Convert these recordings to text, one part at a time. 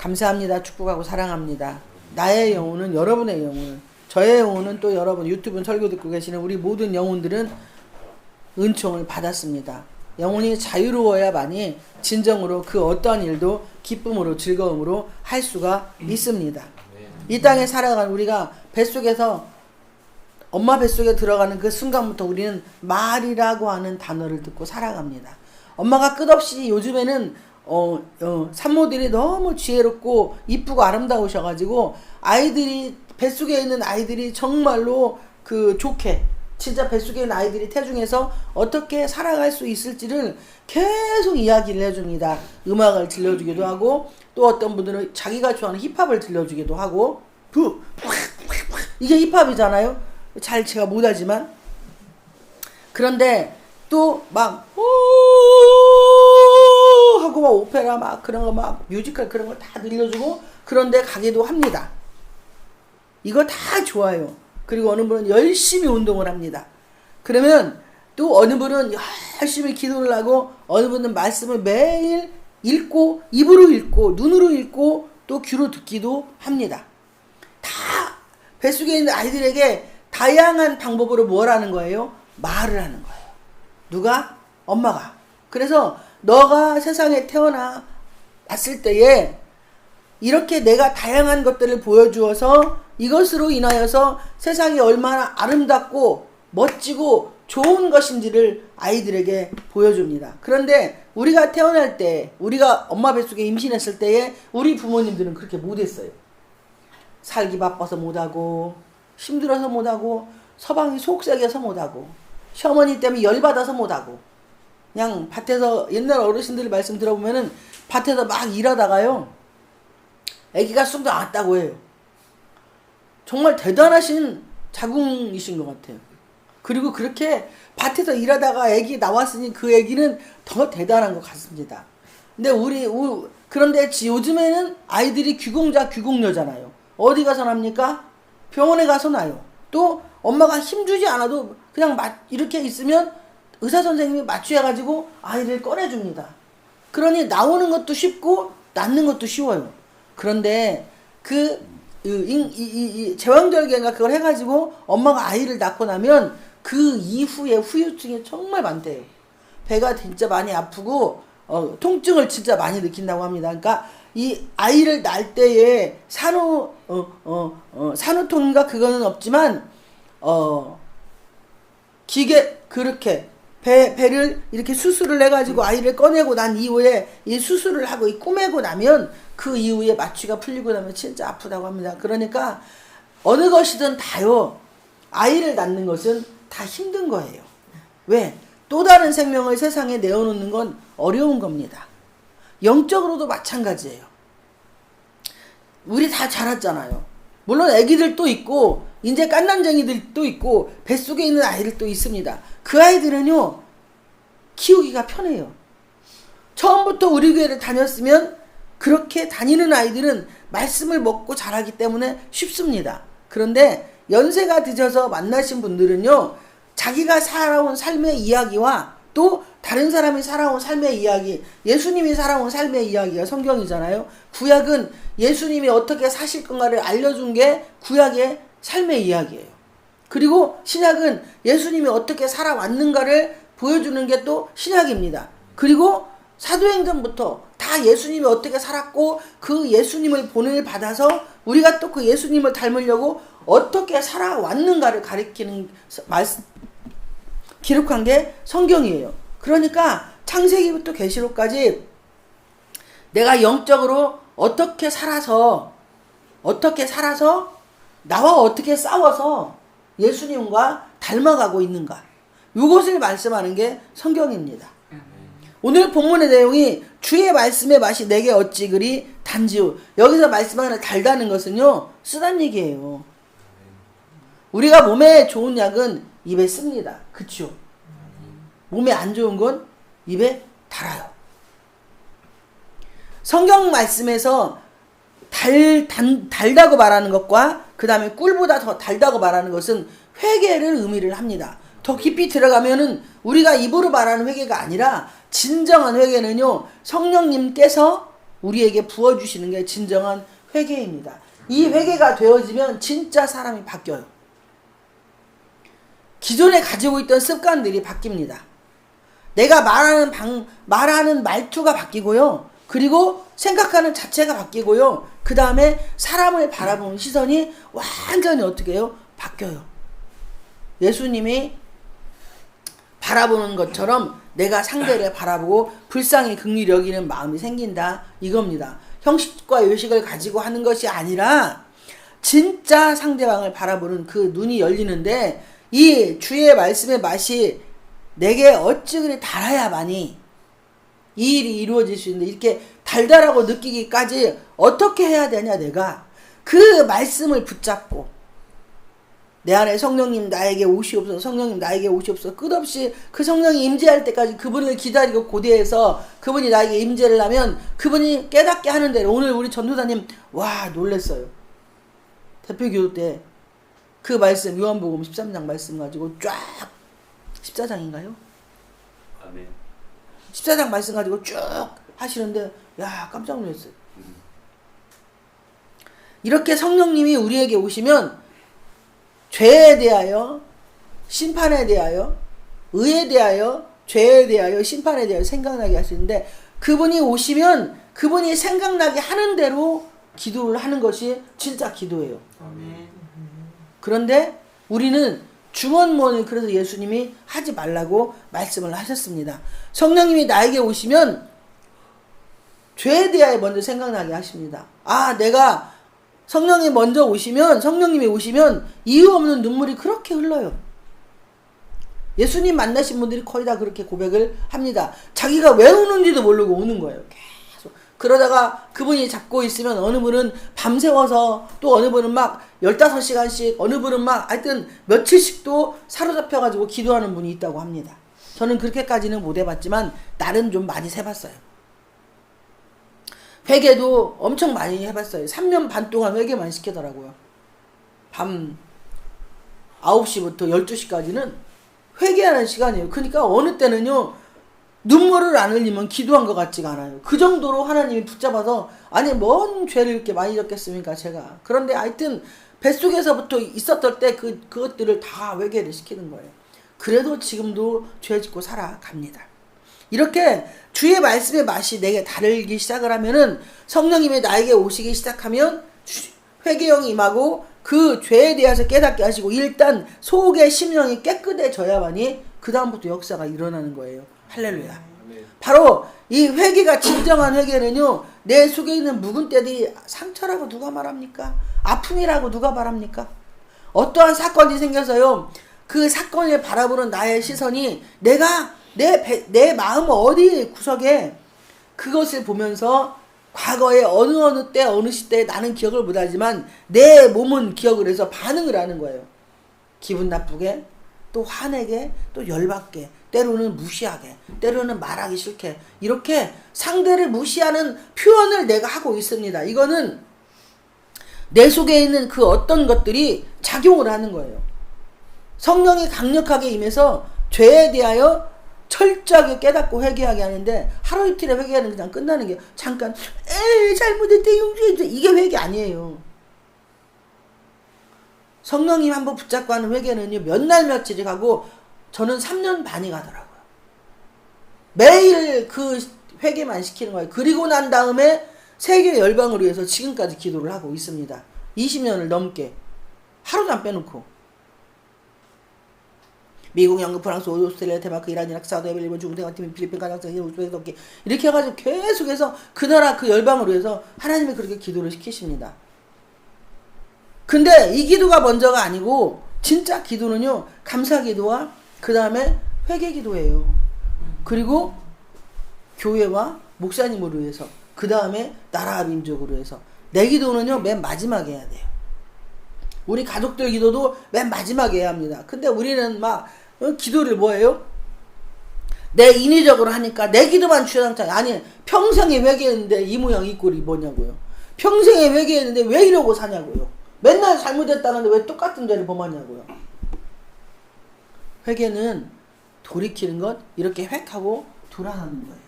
감사합니다. 축복하고 사랑합니다. 나의 영혼은 여러분의 영혼은, 저의 영혼은 또 여러분 유튜브 설교 듣고 계시는 우리 모든 영혼들은 은총을 받았습니다. 영혼이 자유로워야만이 진정으로 그 어떠한 일도 기쁨으로 즐거움으로 할 수가 있습니다. 이 땅에 살아가는 우리가 뱃속에서 엄마 뱃속에 들어가는 그 순간부터 우리는 말이라고 하는 단어를 듣고 살아갑니다. 엄마가 끝없이 요즘에는 산모들이 너무 지혜롭고 이쁘고 아름다우셔가지고 아이들이 뱃속에 있는 아이들이 정말로 그 좋게 진짜 뱃속에 있는 아이들이 태중에서 어떻게 살아갈 수 있을지를 계속 이야기를 해줍니다. 음악을 들려주기도 하고 또 어떤 분들은 자기가 좋아하는 힙합을 들려주기도 하고 이게 힙합이잖아요. 잘 제가 못하지만 그런데 또 막 하고 막 오페라 막 그런 거 막 뮤지컬 그런 걸 다 들려주고 그런데 가기도 합니다. 이거 다 좋아요. 그리고 어느 분은 열심히 운동을 합니다. 그러면 또 어느 분은 열심히 기도를 하고 어느 분은 말씀을 매일 읽고 입으로 읽고 눈으로 읽고 또 귀로 듣기도 합니다. 다 뱃속에 있는 아이들에게 다양한 방법으로 뭘 하는 거예요? 말을 하는 거예요. 누가? 엄마가. 그래서 너가 세상에 태어났을 때에 이렇게 내가 다양한 것들을 보여주어서 이것으로 인하여서 세상이 얼마나 아름답고 멋지고 좋은 것인지를 아이들에게 보여줍니다. 그런데 우리가 태어날 때, 우리가 엄마 뱃속에 임신했을 때에 우리 부모님들은 그렇게 못했어요. 살기 바빠서 못하고 힘들어서 못하고 서방이 속삭여서 못하고 시어머니 때문에 열받아서 못하고 그냥 밭에서 옛날 어르신들 말씀 들어보면은 밭에서 막 일하다가요 아기가 쑥 나왔다고 해요. 정말 대단하신 자궁이신 것 같아요. 그리고 그렇게 밭에서 일하다가 아기 나왔으니 그 아기는 더 대단한 것 같습니다. 근데 그런데 요즘에는 아이들이 귀공자 귀공녀잖아요. 어디 가서 납니까? 병원에 가서 나요. 또 엄마가 힘주지 않아도 그냥 이렇게 있으면 의사 선생님이 마취해가지고 아이를 꺼내줍니다. 그러니 나오는 것도 쉽고 낳는 것도 쉬워요. 그런데 제왕절개인가 그걸 해가지고 엄마가 아이를 낳고 나면 그 이후에 후유증이 정말 많대요. 배가 진짜 많이 아프고 통증을 진짜 많이 느낀다고 합니다. 그러니까 이 아이를 낳을 때에 산후통인가 그거는 없지만 기계 그렇게 배를 이렇게 수술을 해가지고 아이를 꺼내고 난 이후에 이 수술을 하고 꼬매고 나면 그 이후에 마취가 풀리고 나면 진짜 아프다고 합니다. 그러니까 어느 것이든 다요. 아이를 낳는 것은 다 힘든 거예요. 왜? 또 다른 생명을 세상에 내어놓는 건 어려운 겁니다. 영적으로도 마찬가지예요. 우리 다 자랐잖아요. 물론 애기들도 있고 이제 깐난쟁이들도 있고 뱃속에 있는 아이들도 있습니다. 그 아이들은요 키우기가 편해요. 처음부터 우리 교회를 다녔으면 그렇게 다니는 아이들은 말씀을 먹고 자라기 때문에 쉽습니다. 그런데 연세가 드셔서 만나신 분들은요 자기가 살아온 삶의 이야기와 또 다른 사람이 살아온 삶의 이야기, 예수님이 살아온 삶의 이야기가 성경이잖아요. 구약은 예수님이 어떻게 사실 건가를 알려준 게 구약의 삶의 이야기예요. 그리고 신약은 예수님이 어떻게 살아왔는가를 보여주는 게 또 신약입니다. 그리고 사도행전부터 다 예수님이 어떻게 살았고 그 예수님을 본을 받아서 우리가 또 그 예수님을 닮으려고 어떻게 살아왔는가를 가리키는 말씀 기록한 게 성경이에요. 그러니까 창세기부터 계시록까지 내가 영적으로 어떻게 살아서 나와 어떻게 싸워서 예수님과 닮아가고 있는가, 이것을 말씀하는 게 성경입니다. 오늘 본문의 내용이 주의 말씀의 맛이 내게 어찌 그리 단지요. 여기서 말씀하는 달다는 것은요 쓰단 얘기예요. 우리가 몸에 좋은 약은 입에 씁니다. 그쵸? 몸에 안 좋은 건 입에 달아요. 성경 말씀에서 달다고 말하는 것과 그 다음에 꿀보다 더 달다고 말하는 것은 회개를 의미를 합니다. 더 깊이 들어가면은 우리가 입으로 말하는 회개가 아니라 진정한 회개는요 성령님께서 우리에게 부어주시는 게 진정한 회개입니다. 이 회개가 되어지면 진짜 사람이 바뀌어요. 기존에 가지고 있던 습관들이 바뀝니다. 내가 말하는 말투가 바뀌고요. 그리고 생각하는 자체가 바뀌고요. 그 다음에 사람을 바라보는 시선이 완전히 어떻게 해요? 바뀌어요. 예수님이 바라보는 것처럼 내가 상대를 바라보고 불쌍히 긍휼히 여기는 마음이 생긴다. 이겁니다. 형식과 요식을 가지고 하는 것이 아니라 진짜 상대방을 바라보는 그 눈이 열리는데 이 주의 말씀의 맛이 내게 어찌 그리 달아야만이 이 일이 이루어질 수 있는데 이렇게 달달하고 느끼기까지 어떻게 해야 되냐. 내가 그 말씀을 붙잡고 내 안에 성령님 나에게 오시옵소서, 성령님 나에게 오시옵소서. 끝없이 그 성령이 임재할 때까지 그분을 기다리고 고대해서 그분이 나에게 임재를 하면 그분이 깨닫게 하는 대로. 오늘 우리 전도사님 와 놀랬어요. 대표기도 때 그 말씀 요한복음 13장 말씀 가지고 쫙 14장인가요? 아멘. 14장 말씀 가지고 쭉 하시는데 야 깜짝 놀랐어요. 이렇게 성령님이 우리에게 오시면 죄에 대하여, 심판에 대하여, 의에 대하여, 죄에 대하여, 심판에 대하여 생각나게 하시는데 그분이 오시면 그분이 생각나게 하는 대로 기도를 하는 것이 진짜 기도예요. 아멘. 그런데 우리는 중언부언을 그래서 예수님이 하지 말라고 말씀을 하셨습니다. 성령님이 나에게 오시면 죄에 대하여 먼저 생각나게 하십니다. 아, 내가 성령이 먼저 오시면, 성령님이 오시면 이유 없는 눈물이 그렇게 흘러요. 예수님 만나신 분들이 거의 다 그렇게 고백을 합니다. 자기가 왜 우는지도 모르고 우는 거예요. 계속. 그러다가 그분이 잡고 있으면 어느 분은 밤새워서 또 어느 분은 막 15시간씩 어느 분은 막 하여튼 며칠씩도 사로잡혀가지고 기도하는 분이 있다고 합니다. 저는 그렇게까지는 못 해봤지만 나름 좀 많이 세봤어요. 회개도 엄청 많이 해봤어요. 3년 반 동안 회개만 시키더라고요. 밤 9시부터 12시까지는 회개하는 시간이에요. 그러니까 어느 때는요. 눈물을 안 흘리면 기도한 것 같지가 않아요. 그 정도로 하나님이 붙잡아서 아니 뭔 죄를 이렇게 많이 졌겠습니까 제가. 그런데 하여튼 뱃속에서부터 있었던 때 그것들을 다 회개를 시키는 거예요. 그래도 지금도 죄 짓고 살아갑니다. 이렇게 주의 말씀의 맛이 내게 다르기 시작을 하면은 성령님이 나에게 오시기 시작하면 회개형이 임하고 그 죄에 대해서 깨닫게 하시고 일단 속의 심령이 깨끗해져야만이 그 다음부터 역사가 일어나는 거예요. 할렐루야. 바로 이 회개가 진정한 회개는요. 내 속에 있는 묵은 때들이 상처라고 누가 말합니까? 아픔이라고 누가 말합니까? 어떠한 사건이 생겨서요. 그 사건을 바라보는 나의 시선이 내가 내 마음 어디 구석에 그것을 보면서 과거에 어느 때 어느 시대에 나는 기억을 못하지만 내 몸은 기억을 해서 반응을 하는 거예요. 기분 나쁘게 또 화내게 또 열받게 때로는 무시하게 때로는 말하기 싫게 이렇게 상대를 무시하는 표현을 내가 하고 있습니다. 이거는 내 속에 있는 그 어떤 것들이 작용을 하는 거예요. 성령이 강력하게 임해서 죄에 대하여 철저하게 깨닫고 회개하게 하는데 하루 이틀에 회개하는 그냥 끝나는 게 잠깐 에이 잘못했대 용서해줘 이게 회개 아니에요. 성령님 한번 붙잡고 하는 회개는요 몇 날 며칠이 가고 저는 3년 반이 가더라고요. 매일 그 회개만 시키는 거예요. 그리고 난 다음에 세계 열방을 위해서 지금까지 기도를 하고 있습니다. 20년을 넘게 하루도 안 빼놓고 미국, 영국, 프랑스, 오스트레일리아, 데마크, 이란, 이라크, 사우디아라비아, 일본, 중국, 대만팀, 필리핀, 카자흐스탄, 우즈베키스탄 이렇게 해가지고 계속해서 그 나라 그 열방을 위해서 하나님이 그렇게 기도를 시키십니다. 근데 이 기도가 먼저가 아니고 진짜 기도는요 감사 기도와 그 다음에 회개 기도예요. 그리고 교회와 목사님을 위해서 그 다음에 나라와 민족으로 해서 내 기도는요 맨 마지막에 해야 돼요. 우리 가족들 기도도 맨 마지막에 해야 합니다. 근데 우리는 막 기도를 뭐예요? 내 인위적으로 하니까 내 기도만 주장창 아니 평생에 회개했는데 이 모양 이 꼴이 뭐냐고요. 평생에 회개했는데 왜 이러고 사냐고요. 맨날 잘못했다는데 왜 똑같은 죄를 범하냐고요. 회개는 돌이키는 것 이렇게 획하고 돌아가는 거예요.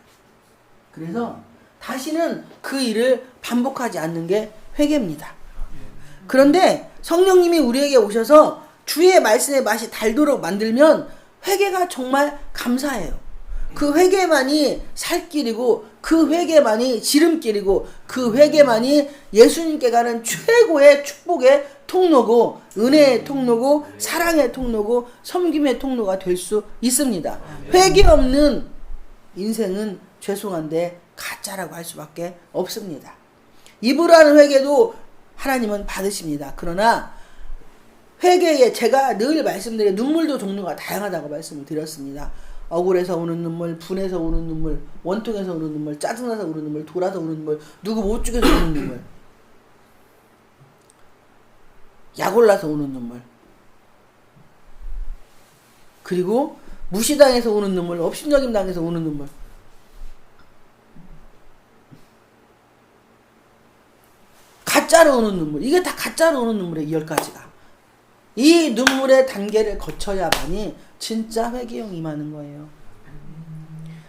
그래서 다시는 그 일을 반복하지 않는 게 회개입니다. 그런데 성령님이 우리에게 오셔서 주의 말씀의 맛이 달도록 만들면 회개가 정말 감사해요. 그 회개만이 살길이고 그 회개만이 지름길이고 그 회개만이 예수님께 가는 최고의 축복의 통로고 은혜의 통로고 사랑의 통로고 섬김의 통로가 될 수 있습니다. 회개 없는 인생은 죄송한데 가짜라고 할 수밖에 없습니다. 입으로 하는 회개도 하나님은 받으십니다. 그러나 회개에 제가 늘 말씀드린 눈물도 종류가 다양하다고 말씀을 드렸습니다. 억울해서 우는 눈물, 분해서 우는 눈물, 원통해서 우는 눈물, 짜증나서 우는 눈물, 돌아서 우는 눈물, 누구 못 죽여서 우는 눈물, 약 올라서 우는 눈물, 그리고 무시당해서 우는 눈물, 업신여김 당해서 우는 눈물, 가짜로 우는 눈물. 이게 다 가짜로 우는 눈물이에요. 이 10가지가. 이 눈물의 단계를 거쳐야만이 진짜 회개형 임하는 거예요.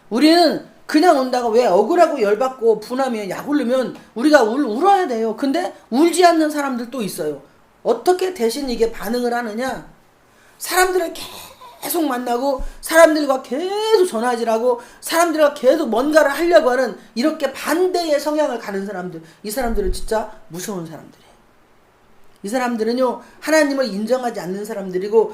우리는 그냥 운다고 왜 억울하고 열받고 분하면 약 오르면 우리가 울어야 돼요. 근데 울지 않는 사람들 또 있어요. 어떻게 대신 이게 반응을 하느냐? 사람들을 계속 만나고 사람들과 계속 전화질하고 사람들과 계속 뭔가를 하려고 하는 이렇게 반대의 성향을 가는 사람들, 이 사람들은 진짜 무서운 사람들이에요. 이 사람들은요 하나님을 인정하지 않는 사람들이고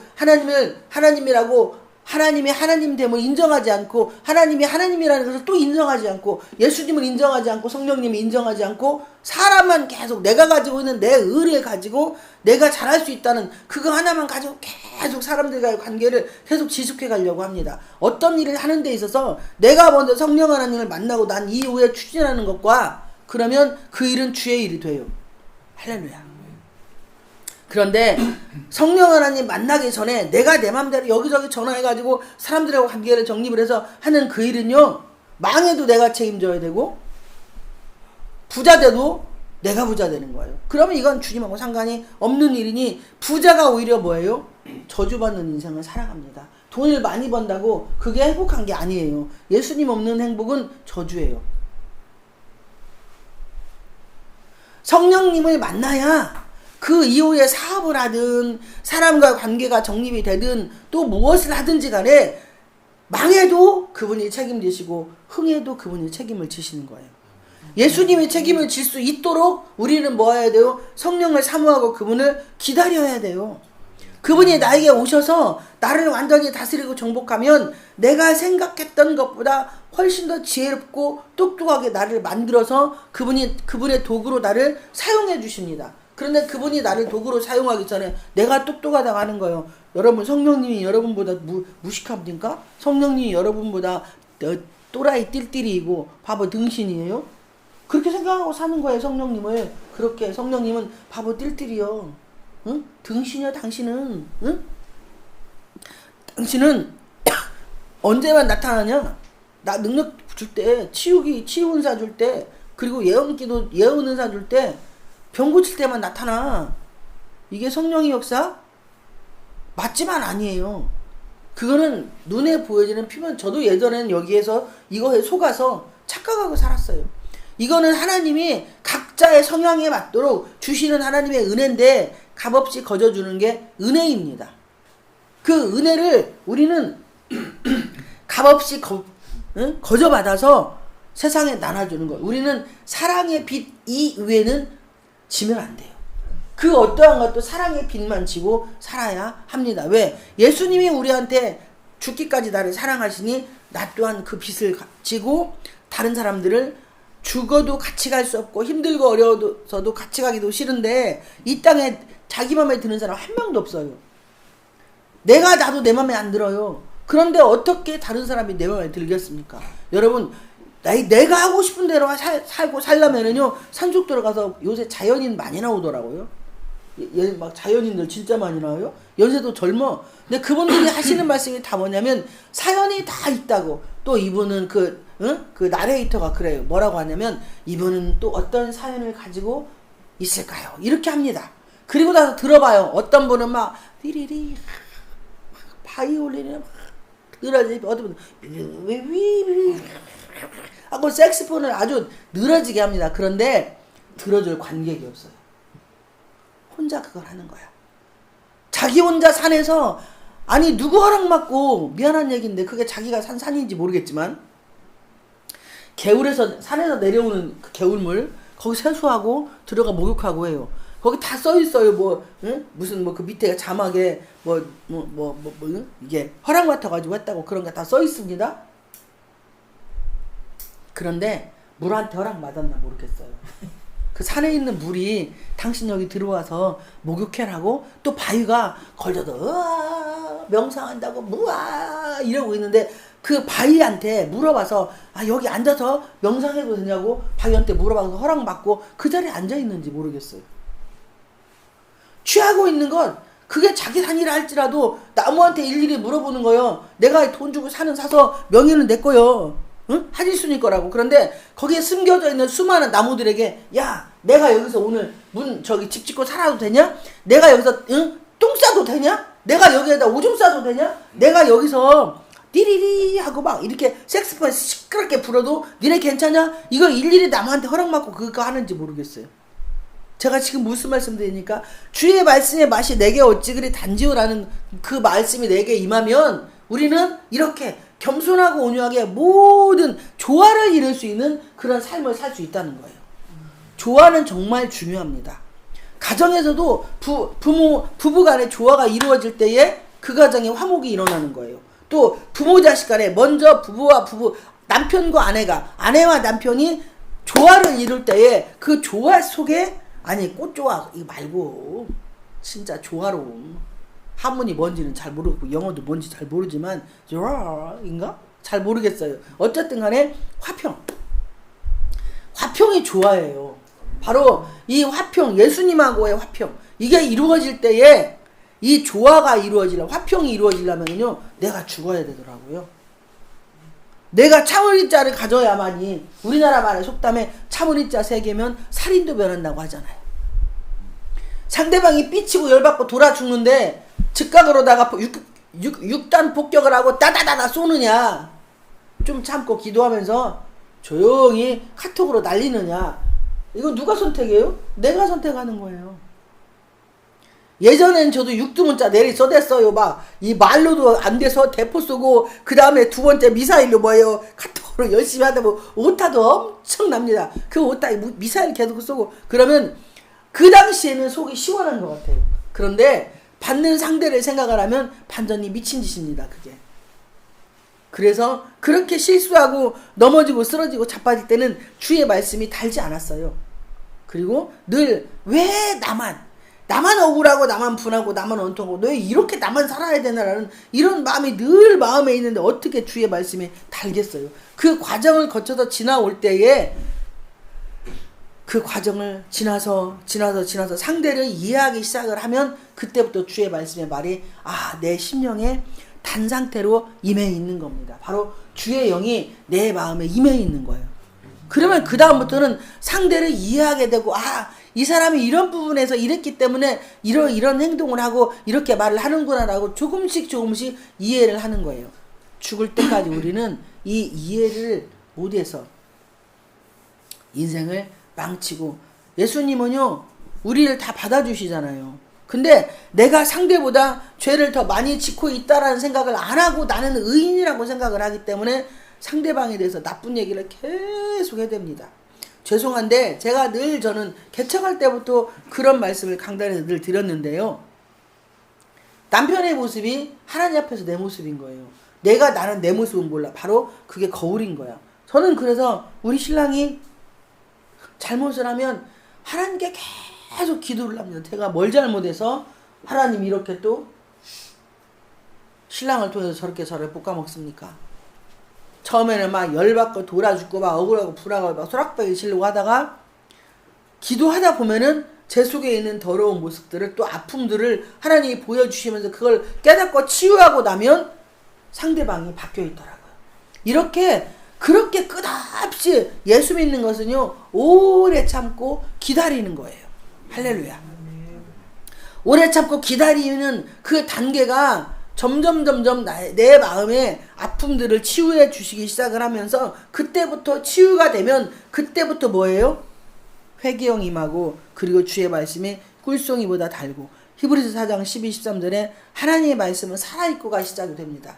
하나님이라고 하나님의 하나님됨을 인정하지 않고 하나님이 하나님이라는 것을 또 인정하지 않고 예수님을 인정하지 않고 성령님을 인정하지 않고 사람만 계속 내가 가지고 있는 내 의를 가지고 내가 잘할 수 있다는 그거 하나만 가지고 계속 사람들과의 관계를 계속 지속해 가려고 합니다. 어떤 일을 하는 데 있어서 내가 먼저 성령 하나님을 만나고 난 이후에 추진하는 것과 그러면 그 일은 주의 일이 돼요. 할렐루야. 그런데 성령 하나님 만나기 전에 내가 내 맘대로 여기저기 전화해가지고 사람들하고 관계를 정립을 해서 하는 그 일은요 망해도 내가 책임져야 되고 부자 돼도 내가 부자 되는 거예요. 그러면 이건 주님하고 상관이 없는 일이니 부자가 오히려 뭐예요? 저주받는 인생을 살아갑니다. 돈을 많이 번다고 그게 행복한 게 아니에요. 예수님 없는 행복은 저주예요. 성령님을 만나야 그 이후에 사업을 하든 사람과 관계가 정립이 되든 또 무엇을 하든지 간에 망해도 그분이 책임지시고 흥해도 그분이 책임을 지시는 거예요. 예수님이 책임을 질 수 있도록 우리는 뭐 해야 돼요? 성령을 사모하고 그분을 기다려야 돼요. 그분이 나에게 오셔서 나를 완전히 다스리고 정복하면 내가 생각했던 것보다 훨씬 더 지혜롭고 똑똑하게 나를 만들어서 그분의 도구로 나를 사용해 주십니다. 그런데 그분이 나를 도구로 사용하기 전에 내가 똑똑하다고 하는 거예요. 여러분 성령님이 여러분보다 무식합니까? 성령님이 여러분보다 또라이 띨띨이고 바보 등신이에요? 그렇게 생각하고 사는 거예요. 성령님을. 그렇게 성령님은 바보 띨띨이요. 응? 등신이야 당신은. 응? 당신은 언제만 나타나냐? 나 능력 줄 때 치유 은사 줄 때 그리고 예언 은사 줄 때 병 고칠 때만 나타나. 이게 성령의 역사? 맞지만 아니에요. 그거는 눈에 보여지는 피면 저도 예전에는 여기에서 이거에 속아서 착각하고 살았어요. 이거는 하나님이 각자의 성향에 맞도록 주시는 하나님의 은혜인데 값없이 거저주는 게 은혜입니다. 그 은혜를 우리는 값없이 거저받아서 세상에 나눠주는 거예요. 우리는 사랑의 빛 이외에는 지면 안 돼요. 그 어떠한 것도 사랑의 빛만 지고 살아야 합니다. 왜? 예수님이 우리한테 죽기까지 나를 사랑하시니 나 또한 그 빛을 지고 다른 사람들을 죽어도 같이 갈 수 없고 힘들고 어려워서도 같이 가기도 싫은데 이 땅에 자기 맘에 드는 사람 한 명도 없어요. 내가 나도 내 맘에 안 들어요. 그런데 어떻게 다른 사람이 내 맘에 들겠습니까? 여러분 내가 하고 싶은 대로 살고 살려면은요 산속도로 가서 요새 자연인 많이 나오더라고요. 막 자연인들 진짜 많이 나와요. 연세도 젊어. 근데 그분들이 하시는 말씀이 다 뭐냐면 사연이 다 있다고. 또 이분은 그 나레이터가 그래요. 뭐라고 하냐면 이분은 또 어떤 사연을 가지고 있을까요? 이렇게 합니다. 그리고 나서 들어봐요. 어떤 분은 막 띠리리 바이올린을 늘어지 어떤 분은 하고 색스폰을 아주 늘어지게 합니다. 그런데 들어줄 관객이 없어요. 혼자 그걸 하는 거야. 자기 혼자 산에서 아니 누구 허락받고 미안한 얘기인데 그게 자기가 산 산인지 모르겠지만 개울에서 산에서 내려오는 그 개울물 거기 세수하고 들어가 목욕하고 해요. 거기 다 써 있어요. 뭐 응? 무슨 뭐 그 밑에 자막에 이게 허락 맡아가지고 했다고 그런 게 다 써 있습니다. 그런데 물한테 허락 받았나 모르겠어요. 그 산에 있는 물이 당신 여기 들어와서 목욕해라고 또 바위가 걸려도 명상한다고 무아 이러고 있는데 그 바위한테 물어봐서 아 여기 앉아서 명상해도 되냐고 바위한테 물어봐서 허락받고 그 자리에 앉아 있는지 모르겠어요. 취하고 있는 건 그게 자기 산이라 할지라도 나무한테 일일이 물어보는 거요. 내가 돈 주고 산은 사서 명의는 내 거요. 응? 한일순이 거라고. 그런데 거기에 숨겨져 있는 수많은 나무들에게 야 내가 여기서 오늘 집 짓고 살아도 되냐? 내가 여기서 똥 싸도 되냐? 내가 여기에다 오줌 싸도 되냐? 내가 여기서 띠리리 하고 막 이렇게 색스폰 시끄럽게 불어도 니네 괜찮냐? 이거 일일이 남한테 허락받고 그거 하는지 모르겠어요. 제가 지금 무슨 말씀 드리니까 주의 말씀의 맛이 내게 어찌 그리 단지요라는 그 말씀이 내게 임하면 우리는 이렇게 겸손하고 온유하게 모든 조화를 이룰 수 있는 그런 삶을 살 수 있다는 거예요. 조화는 정말 중요합니다. 가정에서도 부부 간의 조화가 이루어질 때에 그 가정에 화목이 일어나는 거예요. 또 부모 자식 간에 먼저 남편과 아내와 남편이 조화를 이룰 때에 그 조화 속에 아니 꽃조화 이거 말고 진짜 조화로움 한문이 뭔지는 잘 모르고 영어도 뭔지 잘 모르지만 조화인가? 잘 모르겠어요. 어쨌든 간에 화평이 조화예요. 바로 이 화평 예수님하고의 화평 이게 이루어질 때에 이 조화가 화평이 이루어지려면요 내가 죽어야 되더라고요. 내가 참을이자를 가져야만이 우리나라 말의 속담에 참을이자 3개면 살인도 면한다고 하잖아요. 상대방이 삐치고 열받고 돌아 죽는데 즉각으로다가 6단 폭격을 하고 따다다다 쏘느냐 좀 참고 기도하면서 조용히 카톡으로 날리느냐 이거 누가 선택해요? 내가 선택하는 거예요. 예전엔 저도 육두문자 내리 써댔어요. 막 이 말로도 안 돼서 대포 쏘고 그 다음에 2번째 미사일로 카톡으로 열심히 하다 보면 오타도 엄청납니다. 그 오타 미사일 계속 쏘고 그러면 그 당시에는 속이 시원한 것 같아요. 그런데 받는 상대를 생각을 하면 반전이 미친 짓입니다. 그게. 그래서 그렇게 실수하고 넘어지고 쓰러지고 자빠질 때는 주의 말씀이 달지 않았어요. 그리고 늘 왜 나만 억울하고 나만 분하고 나만 원통하고 너 이렇게 나만 살아야 되나라는 이런 마음이 늘 마음에 있는데 어떻게 주의 말씀이 달겠어요. 그 과정을 거쳐서 지나올 때에 그 과정을 지나서 상대를 이해하기 시작을 하면 그때부터 주의 말씀의 말이 내 심령에 단 상태로 임해 있는 겁니다. 바로 주의 영이 내 마음에 임해 있는 거예요. 그러면 그 다음부터는 상대를 이해하게 되고 이 사람이 이런 부분에서 이랬기 때문에 이런 행동을 하고 이렇게 말을 하는구나라고 조금씩 이해를 하는 거예요. 죽을 때까지 우리는 이 이해를 못해서 인생을 망치고 예수님은요 우리를 다 받아주시잖아요. 근데 내가 상대보다 죄를 더 많이 짓고 있다라는 생각을 안 하고 나는 의인이라고 생각을 하기 때문에 상대방에 대해서 나쁜 얘기를 계속 해야 됩니다. 죄송한데 제가 저는 개척할 때부터 그런 말씀을 강단에서 늘 드렸는데요. 남편의 모습이 하나님 앞에서 내 모습인 거예요. 나는 내 모습은 몰라. 바로 그게 거울인 거야. 저는 그래서 우리 신랑이 잘못을 하면 하나님께 계속 기도를 합니다. 제가 뭘 잘못해서 하나님 이렇게 또 신랑을 통해서 저렇게 저를 볶아먹습니까? 처음에는 막 열받고 돌아 죽고 막 억울하고 불하고 막 소락박이 치려고 하다가 기도하다 보면은 제 속에 있는 더러운 모습들을 또 아픔들을 하나님이 보여주시면서 그걸 깨닫고 치유하고 나면 상대방이 바뀌어 있더라고요. 그렇게 끝없이 예수 믿는 것은요 오래 참고 기다리는 거예요. 할렐루야. 오래 참고 기다리는 그 단계가 점점 내 마음의 아픔들을 치유해 주시기 시작을 하면서 그때부터 치유가 되면 그때부터 뭐예요? 회개형 임하고 그리고 주의 말씀이 꿀송이보다 달고 히브리서 4장 12, 13절에 하나님의 말씀은 살아있고가 시작이 됩니다.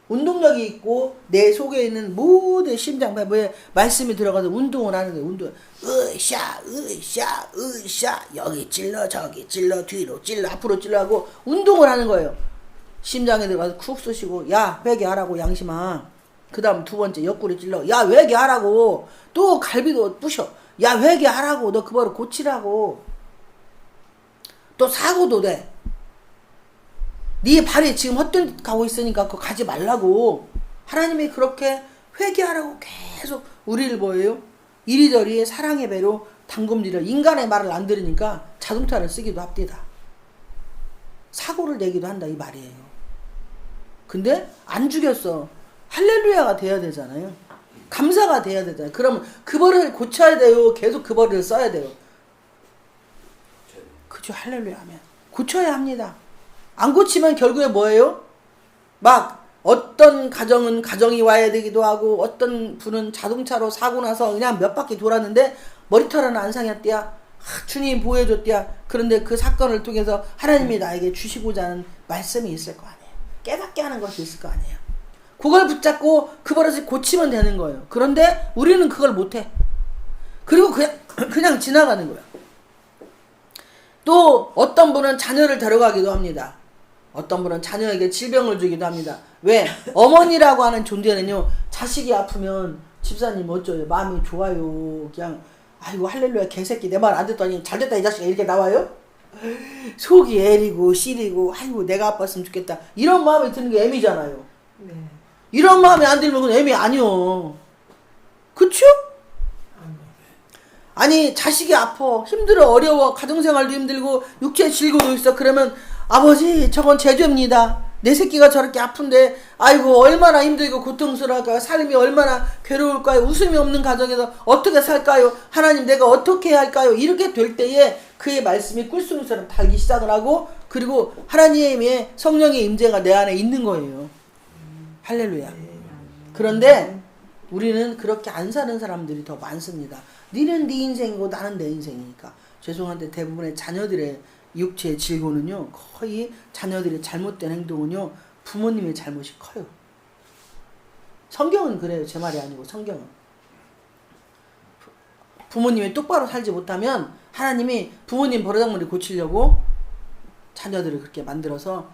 운동력이 있고 내 속에 있는 모든 심장파부에 말씀이 들어가서 운동을 하는 거예요. 운동. 으쌰 여기 찔러 저기 찔러 뒤로 찔러 앞으로 찔러 하고 운동을 하는 거예요. 심장에 들어가서 쿡 쏘시고 야 회개하라고 양심아. 그 다음 두 번째 옆구리 찔러 야 회개하라고. 또 갈비도 부셔 야 회개하라고. 너 그 버릇 고치라고. 또 사고도 돼. 네 발이 지금 헛들 가고 있으니까 그거 가지 말라고. 하나님이 그렇게 회개하라고 계속 우리를 뭐예요? 이리저리 사랑의 배로 담금질을 인간의 말을 안 들으니까 자동차를 쓰기도 합니다. 사고를 내기도 한다 이 말이에요. 근데 안 죽였어. 할렐루야가 돼야 되잖아요. 감사가 돼야 되잖아요. 그러면 그 버릇을 고쳐야 돼요. 계속 그 버릇을 써야 돼요. 그죠? 할렐루야 하면 고쳐야 합니다. 안 고치면 결국에 뭐예요? 막 어떤 가정은 가정이 와야 되기도 하고 어떤 분은 자동차로 사고 나서 그냥 몇 바퀴 돌았는데 머리털 하나 안 상했대야. 주님이 보여줬대야. 그런데 그 사건을 통해서 하나님이 나에게 주시고자 하는 말씀이 있을 거 아니에요. 깨닫게 하는 것이 있을 거 아니에요. 그걸 붙잡고 그 버릇을 고치면 되는 거예요. 그런데 우리는 그걸 못해. 그리고 그냥 지나가는 거예요. 또 어떤 분은 자녀를 데려가기도 합니다. 어떤 분은 자녀에게 질병을 주기도 합니다. 왜? 어머니라고 하는 존재는요. 자식이 아프면 집사님 어쩌요? 마음이 좋아요. 그냥 아이고 할렐루야 개새끼 내 말 안 듣더니 잘됐다 이 자식아 이렇게 나와요? 속이 애리고 시리고 아이고 내가 아팠으면 좋겠다. 이런 마음이 드는 게 애미잖아요. 네. 이런 마음이 안 들면 그건 애미 아니요. 그쵸? 아니 자식이 아파 힘들어 어려워 가정생활도 힘들고 육체 질고도 있어. 그러면 아버지 저건 제 죄입니다. 내 새끼가 저렇게 아픈데 아이고 얼마나 힘들고 고통스러울까요. 삶이 얼마나 괴로울까요. 웃음이 없는 가정에서 어떻게 살까요. 하나님 내가 어떻게 해야 할까요. 이렇게 될 때에 그의 말씀이 꿀송이처럼 달기 시작을 하고 그리고 하나님의 성령의 임재가 내 안에 있는 거예요. 할렐루야. 그런데 우리는 그렇게 안 사는 사람들이 더 많습니다. 니는 네 인생이고 나는 내 인생이니까. 죄송한데 대부분의 자녀들의 육체의 질고는요. 거의 자녀들의 잘못된 행동은요. 부모님의 잘못이 커요. 성경은 그래요. 제 말이 아니고 성경은. 부모님이 똑바로 살지 못하면 하나님이 부모님 버르장머리 고치려고 자녀들을 그렇게 만들어서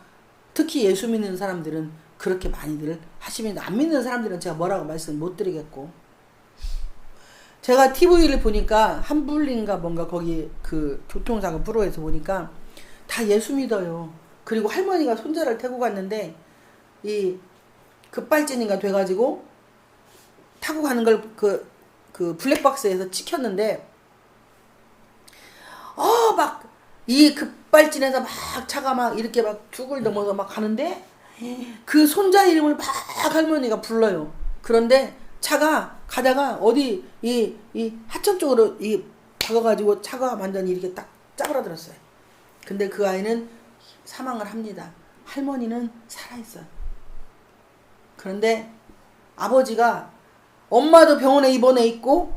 특히 예수 믿는 사람들은 그렇게 많이들 하시면 안 믿는 사람들은 제가 뭐라고 말씀 못 드리겠고 제가 TV를 보니까 한불인가 뭔가 거기 그 교통사고 프로에서 보니까 다 예수 믿어요. 그리고 할머니가 손자를 태고 갔는데 이 급발진인가 돼가지고 타고 가는 걸 그 블랙박스에서 찍혔는데 막 이 급발진에서 막 차가 막 이렇게 막 죽을 넘어서 막 가는데 그 손자 이름을 막 할머니가 불러요. 그런데 차가 가다가 어디 이 하천 쪽으로 박아가지고 차가 완전히 이렇게 딱 짜부라들었어요. 근데 그 아이는 사망을 합니다. 할머니는 살아있어요. 그런데 아버지가 엄마도 병원에 입원해 있고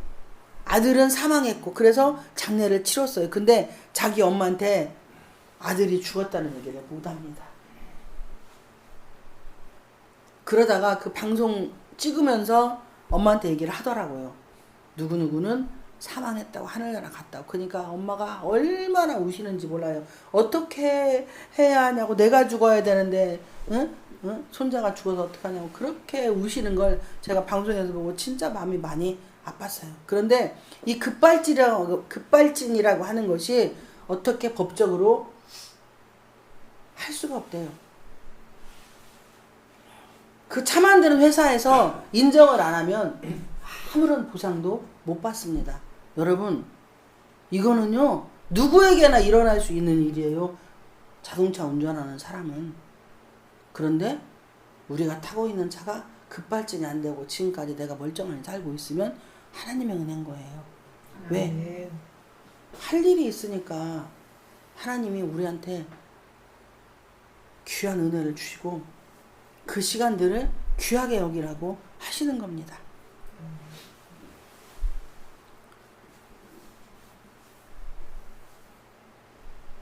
아들은 사망했고 그래서 장례를 치렀어요. 근데 자기 엄마한테 아들이 죽었다는 얘기를 못합니다. 그러다가 그 방송 찍으면서 엄마한테 얘기를 하더라고요. 누구누구는 사망했다고 하늘나라 갔다고. 그러니까 엄마가 얼마나 우시는지 몰라요. 어떻게 해야 하냐고. 내가 죽어야 되는데 응? 손자가 죽어서 어떡하냐고 그렇게 우시는 걸 제가 방송에서 보고 진짜 마음이 많이 아팠어요. 그런데 이 급발진이라고 하는 것이 어떻게 법적으로 할 수가 없대요. 그 차 만드는 회사에서 인정을 안 하면 아무런 보상도 못 받습니다. 여러분 이거는요 누구에게나 일어날 수 있는 일이에요. 자동차 운전하는 사람은. 그런데 우리가 타고 있는 차가 급발진이 안 되고 지금까지 내가 멀쩡하게 살고 있으면 하나님의 은혜인 거예요. 왜? 할 일이 있으니까 하나님이 우리한테 귀한 은혜를 주시고 그 시간들을 귀하게 여기라고 하시는 겁니다.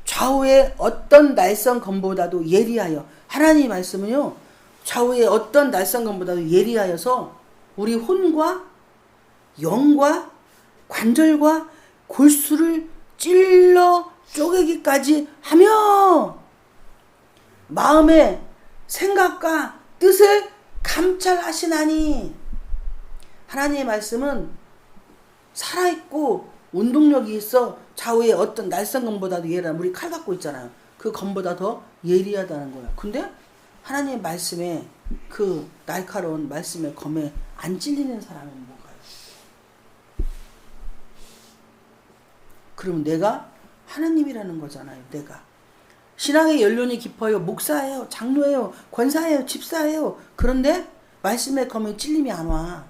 좌우의 어떤 날선 검보다도 예리하여, 하나님의 말씀은요 좌우의 어떤 날선 검보다도 예리하여서 우리 혼과 영과 관절과 골수를 찔러 쪼개기까지 하며 마음의 생각과 뜻을 감찰하시나니. 하나님의 말씀은 살아있고 운동력이 있어 좌우의 어떤 날선 검보다도 예리하다. 우리 칼 갖고 있잖아요. 그 검보다 더 예리하다는 거야. 근데 하나님의 말씀에 그 날카로운 말씀의 검에 안 찔리는 사람은 뭔가요? 그러면 내가 하나님이라는 거잖아요. 내가 신앙의 연륜이 깊어요. 목사예요, 장로예요, 권사예요, 집사예요. 그런데 말씀의 검에 찔림이 안 와.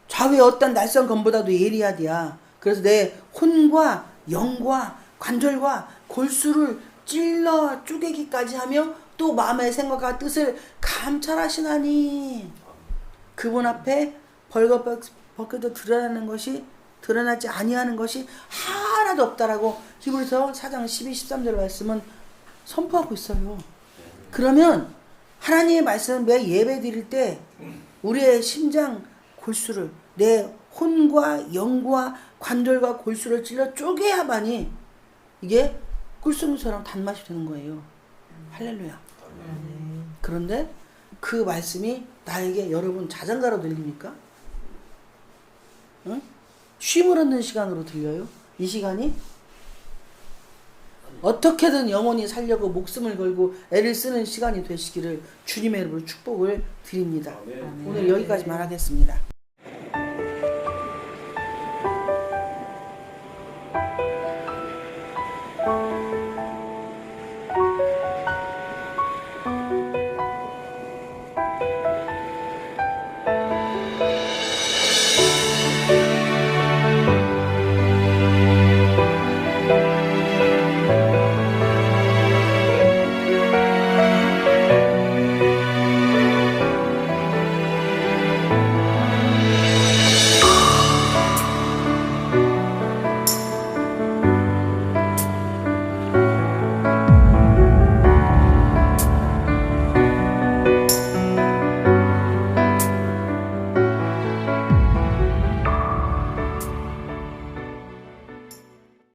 좌우의 어떤 날선 검보다도 예리하디야. 그래서 내 혼과 영과 관절과 골수를 찔러 쪼개기까지 하며 또 마음의 생각과 뜻을 감찰하시나니. 그분 앞에 벌거벗겨도 드러나지 아니하는 것이 하나도 없다라고 히브리서 4장 12, 13절 말씀은 선포하고 있어요. 그러면 하나님의 말씀은 매 예배 드릴 때 우리의 심장 골수를, 내 혼과 영과 관절과 골수를 찔러 쪼개야만이 이게 꿀송이처럼 단맛이 되는 거예요. 할렐루야. 그런데 그 말씀이 나에게 여러분 자장가로 들립니까? 응? 쉼을 얻는 시간으로 들려요? 이 시간이? 어떻게든 영혼이 살려고 목숨을 걸고 애를 쓰는 시간이 되시기를 주님의 이름으로 축복을 드립니다. 오늘 여기까지만 하겠습니다.